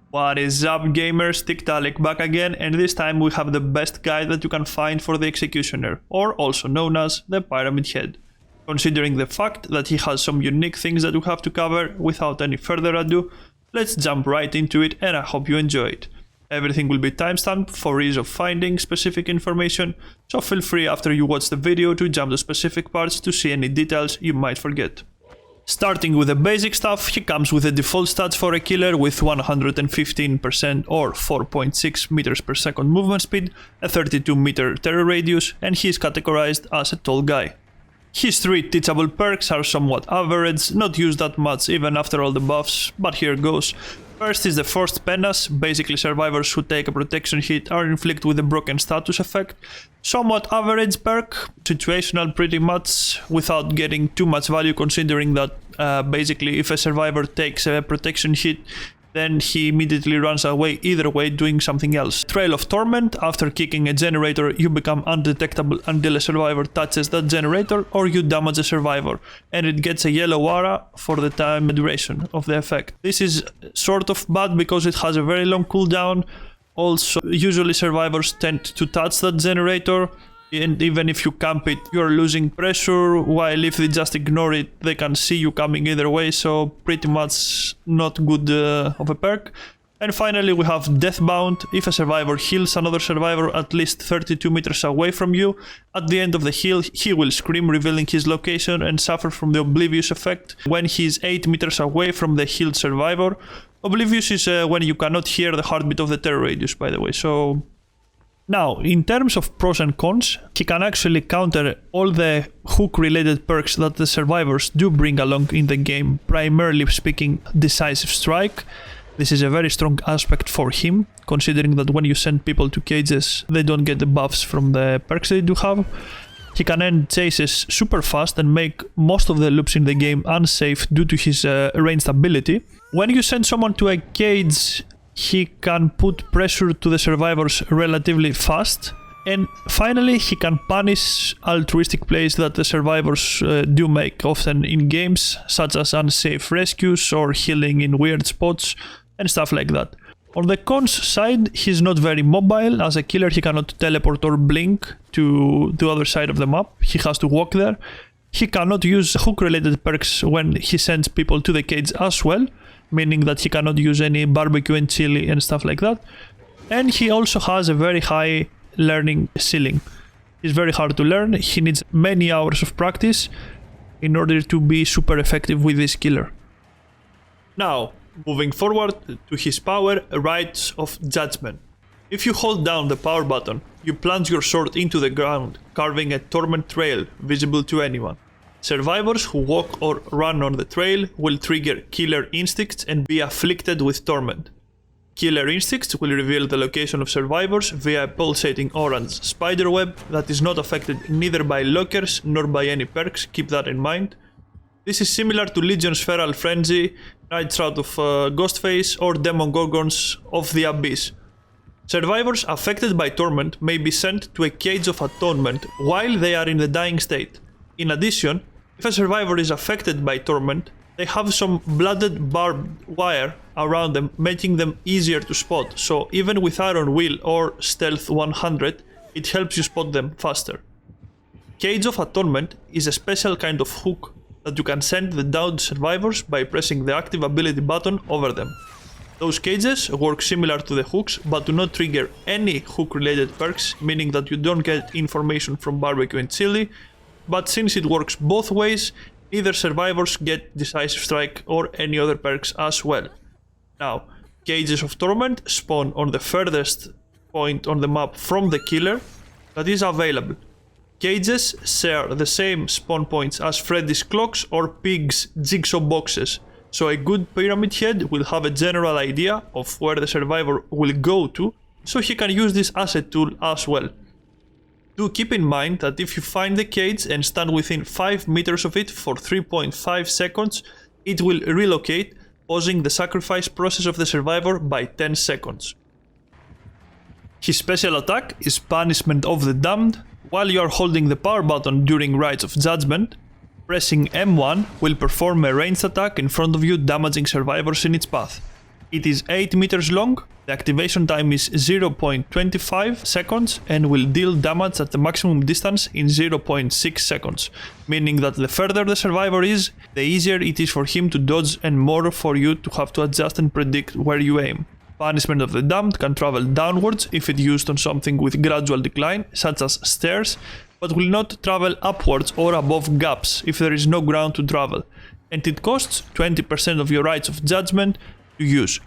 What is up, gamers? Tictalic back again, and this time we have the best guide that you can find for the Executioner, or also known as the Pyramid Head. Considering the fact that he has some unique things that we have to cover, without any further ado, let's jump right into it, and I hope you enjoy it. Everything will be timestamped for ease of finding specific information, so feel free after you watch the video to jump to specific parts to see any details you might forget. Starting with the basic stuff, he comes with the default stats for a killer with 115% or 4.6 meters per second movement speed, a 32 meter terror radius, and he is categorized as a tall guy. His 3 teachable perks are somewhat average, not used that much even after all the buffs, but here goes. First is the Forced Penas. Basically survivors who take a protection hit are inflicted with a broken status effect. Somewhat average perk, situational pretty much, without getting too much value considering that basically if a survivor takes a protection hit, then he immediately runs away either way doing something else. Trail of Torment. After kicking a generator, you become undetectable until a survivor touches that generator or you damage a survivor, and it gets a yellow aura for the time duration of the effect. This is sort of bad because it has a very long cooldown. Also, usually survivors tend to touch that generator, and even if you camp it, you're losing pressure, while if they just ignore it, they can see you coming either way, so pretty much not good of a perk. And finally we have Deathbound. If a survivor heals another survivor at least 32 meters away from you, at the end of the heal, he will scream, revealing his location, and suffer from the Oblivious effect when he is 8 meters away from the healed survivor. Oblivious is when you cannot hear the heartbeat of the terror radius, by the way, so... Now, in terms of pros and cons, he can actually counter all the hook-related perks that the survivors do bring along in the game, primarily speaking Decisive Strike. This is a very strong aspect for him, considering that when you send people to cages, they don't get the buffs from the perks they do have. He can end chases super fast and make most of the loops in the game unsafe due to his ranged ability. When you send someone to a cage, he can put pressure to the survivors relatively fast. And finally, he can punish altruistic plays that the survivors do make often in games, such as unsafe rescues or healing in weird spots and stuff like that. On the cons side, he's not very mobile. As a killer, he cannot teleport or blink to the other side of the map. He has to walk there. He cannot use hook-related perks when he sends people to the cage as well, meaning that he cannot use any barbecue and chili and stuff like that. And he also has a very high learning ceiling. He's very hard to learn. He needs many hours of practice in order to be super effective with this killer. Now, moving forward to his power, Rites of Judgment. If you hold down the power button, you plunge your sword into the ground, carving a torment trail visible to anyone. Survivors who walk or run on the trail will trigger Killer Instincts and be afflicted with torment. Killer Instincts will reveal the location of survivors via a pulsating orange spiderweb that is not affected neither by lockers nor by any perks, keep that in mind. This is similar to Legion's Feral Frenzy, Knight's Rout of Ghostface, or Demogorgons of the Abyss. Survivors affected by torment may be sent to a Cage of Atonement while they are in the dying state. In addition, if a survivor is affected by torment, they have some blooded barbed wire around them, making them easier to spot, so even with Iron Will or Stealth 100, it helps you spot them faster. Cage of Atonement is a special kind of hook that you can send the downed survivors by pressing the active ability button over them. Those cages work similar to the hooks, but do not trigger any hook-related perks, meaning that you don't get information from barbecue and chili. But since it works both ways, neither survivors get Decisive Strike or any other perks as well. Now, Cages of Torment spawn on the furthest point on the map from the killer that is available. Cages share the same spawn points as Freddy's Clocks or Pig's Jigsaw boxes, so a good Pyramid Head will have a general idea of where the survivor will go to, so he can use this as a tool as well. Do keep in mind that if you find the cage and stand within 5 meters of it for 3.5 seconds, it will relocate, pausing the sacrifice process of the survivor by 10 seconds. His special attack is Punishment of the Damned. While you are holding the power button during Rites of Judgment, pressing M1 will perform a ranged attack in front of you, damaging survivors in its path. It is 8 meters long, the activation time is 0.25 seconds and will deal damage at the maximum distance in 0.6 seconds, meaning that the further the survivor is, the easier it is for him to dodge and more for you to have to adjust and predict where you aim. Punishment of the Damned can travel downwards if it used on something with gradual decline, such as stairs, but will not travel upwards or above gaps if there is no ground to travel, and it costs 20% of your rights of judgment to use.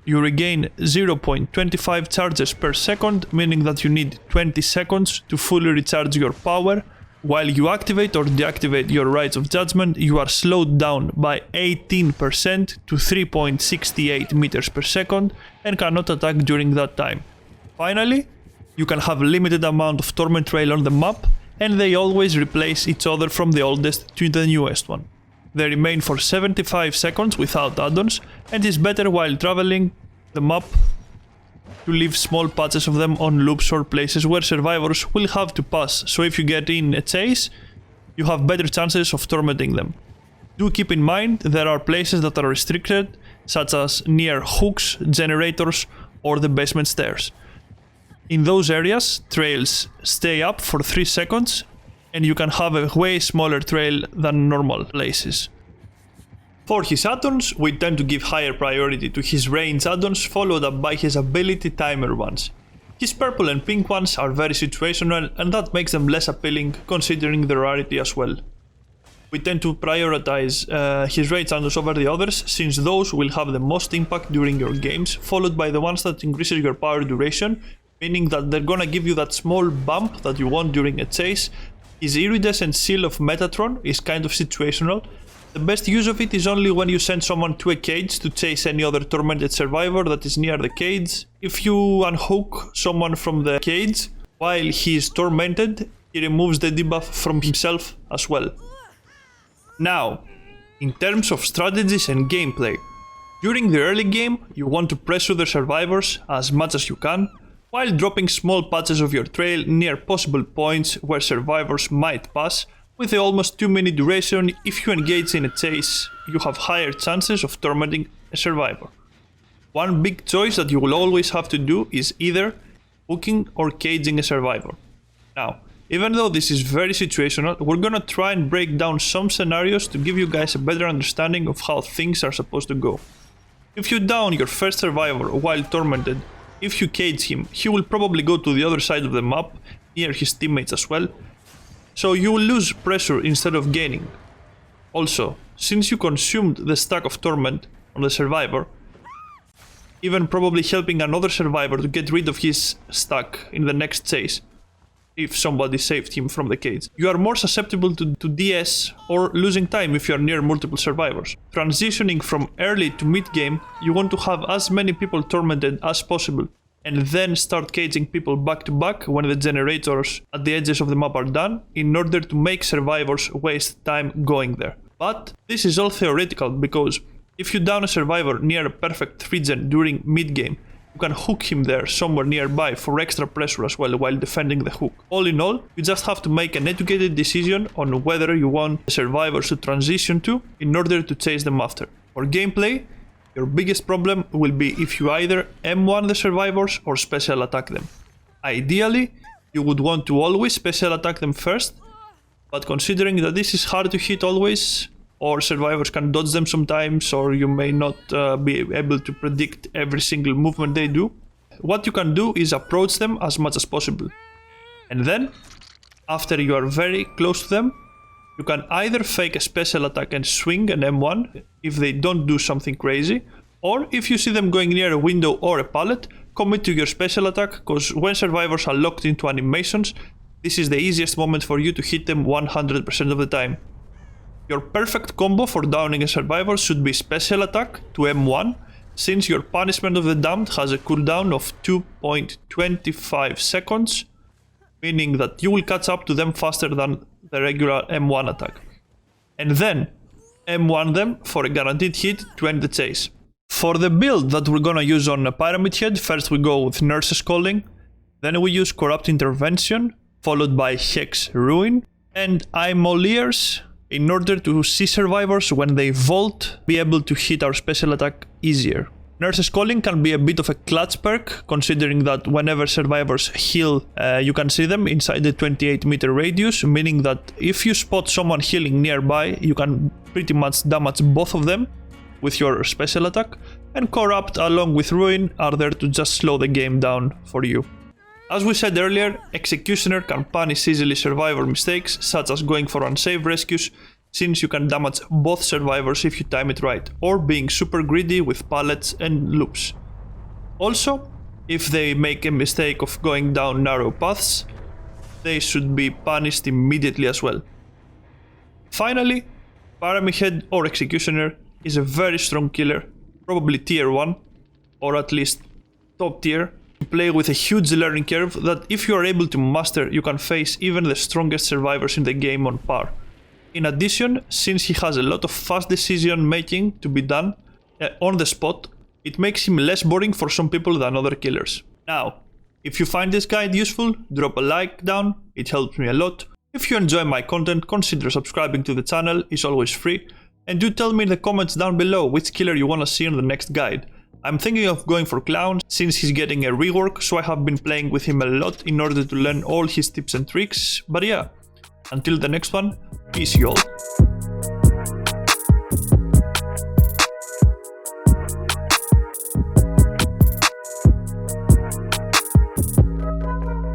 You regain 0.25 charges per second, meaning that you need 20 seconds to fully recharge your power. While you activate or deactivate your rights of judgment, you are slowed down by 18% to 3.68 meters per second and cannot attack during that time. Finally, you can have a limited amount of torment trail on the map, and they always replace each other from the oldest to the newest one. They remain for 75 seconds without add-ons, and is better while traveling the map to leave small patches of them on loops or places where survivors will have to pass, so if you get in a chase, you have better chances of tormenting them. Do keep in mind there are places that are restricted, such as near hooks, generators, or the basement stairs. In those areas, trails stay up for 3 seconds, and you can have a way smaller trail than normal places. For his add-ons, we tend to give higher priority to his range add-ons, followed up by his ability timer ones. His purple and pink ones are very situational, and that makes them less appealing considering the rarity as well. We tend to prioritize his range add-ons over the others, since those will have the most impact during your games, followed by the ones that increases your power duration, meaning that they're gonna give you that small bump that you want during a chase. His iridescent seal of Metatron is kind of situational. The best use of it is only when you send someone to a cage to chase any other tormented survivor that is near the cage. If you unhook someone from the cage while he is tormented, he removes the debuff from himself as well. Now, in terms of strategies and gameplay, during the early game you want to pressure the survivors as much as you can, while dropping small patches of your trail near possible points where survivors might pass. With the almost 2-minute duration, if you engage in a chase, you have higher chances of tormenting a survivor. One big choice that you will always have to do is either hooking or caging a survivor. Now, even though this is very situational, we're gonna try and break down some scenarios to give you guys a better understanding of how things are supposed to go. If you down your first survivor while tormented, if you cage him, he will probably go to the other side of the map, near his teammates as well, so you will lose pressure instead of gaining. Also, since you consumed the stack of torment on the survivor, even probably helping another survivor to get rid of his stack in the next chase, if somebody saved him from the cage. You are more susceptible to DS or losing time if you are near multiple survivors. Transitioning from early to mid game, you want to have as many people tormented as possible, and then start caging people back to back when the generators at the edges of the map are done, in order to make survivors waste time going there. But this is all theoretical, because if you down a survivor near a perfect regen during mid game, you can hook him there somewhere nearby for extra pressure as well while defending the hook. All in all, you just have to make an educated decision on whether you want the survivors to transition to in order to chase them after. For gameplay, your biggest problem will be if you either M1 the survivors or special attack them. Ideally, you would want to always special attack them first, but considering that this is hard to hit always, or survivors can dodge them sometimes, or you may not be able to predict every single movement they do, what you can do is approach them as much as possible. And then, after you are very close to them, you can either fake a special attack and swing an M1 if they don't do something crazy, or if you see them going near a window or a pallet, commit to your special attack, because when survivors are locked into animations, this is the easiest moment for you to hit them 100% of the time. Your perfect combo for downing a survivor should be special attack to M1, since your punishment of the damned has a cooldown of 2.25 seconds, meaning that you will catch up to them faster than the regular M1 attack. And then M1 them for a guaranteed hit to end the chase. For the build that we're gonna use on a Pyramid Head, first we go with Nurse's Calling, then we use Corrupt Intervention, followed by Hex Ruin, and I'm all ears in order to see survivors when they vault be able to hit our special attack easier. Nurse's Calling can be a bit of a clutch perk, considering that whenever survivors heal, you can see them inside the 28-meter radius, meaning that if you spot someone healing nearby, you can pretty much damage both of them with your special attack, and Corrupt along with Ruin are there to just slow the game down for you. As we said earlier, Executioner can punish easily survivor mistakes, such as going for unsafe rescues, since you can damage both survivors if you time it right, or being super greedy with pallets and loops. Also, if they make a mistake of going down narrow paths, they should be punished immediately as well. Finally, Pyramid Head or Executioner is a very strong killer, probably tier 1, or at least top tier. You play with a huge learning curve that if you are able to master, you can face even the strongest survivors in the game on par. In addition, since he has a lot of fast decision making to be done on the spot, it makes him less boring for some people than other killers. Now, if you find this guide useful, drop a like down, it helps me a lot. If you enjoy my content, consider subscribing to the channel, it's always free. And do tell me in the comments down below which killer you wanna see in the next guide. I'm thinking of going for Clown since he's getting a rework, so I have been playing with him a lot in order to learn all his tips and tricks. But yeah, until the next one, peace y'all.